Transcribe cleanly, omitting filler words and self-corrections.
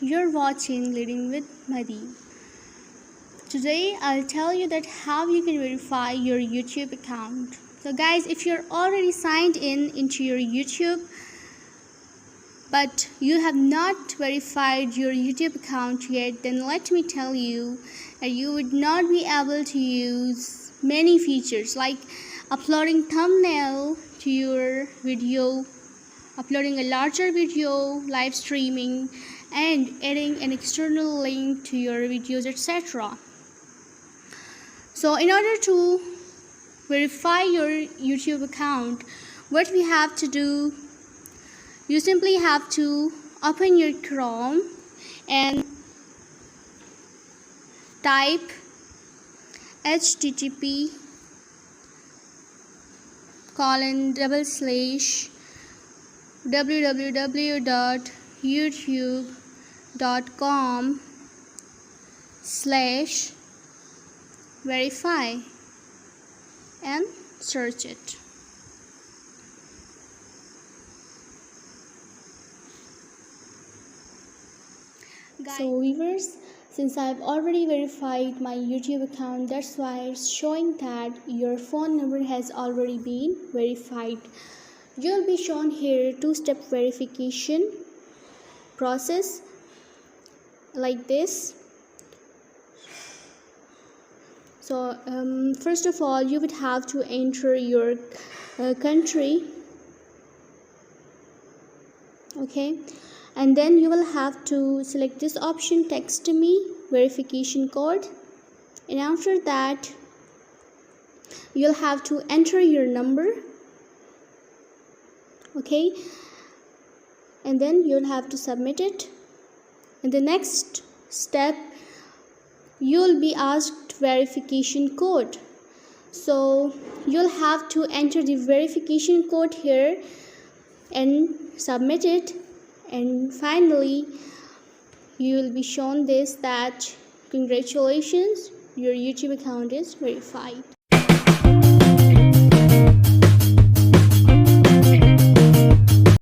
You're watching Leading with Madee. Today I'll tell you that how you can verify your YouTube account. So guys, if you're already signed in into your YouTube but you have not verified your YouTube account yet, then let me tell you that you would not be able to use many features like uploading thumbnail to your video, uploading a larger video, live streaming, and adding an external link to your videos, etc. So in order to verify your YouTube account, what we have to do, you simply have to open your Chrome and type http://www.youtube.com/verify and search it. So viewers, since I've already verified my YouTube account, that's why it's showing that your phone number has already been verified. You'll be shown here two-step verification process like this. So first of all, you would have to enter your country, okay, and then you will have to select this option, text me verification code, and after that you'll have to enter your number, okay, and then you'll have to submit it. In the next step, you'll be asked verification code, so you'll have to enter the verification code here and submit it, and finally you will be shown this, that congratulations, your YouTube account is verified.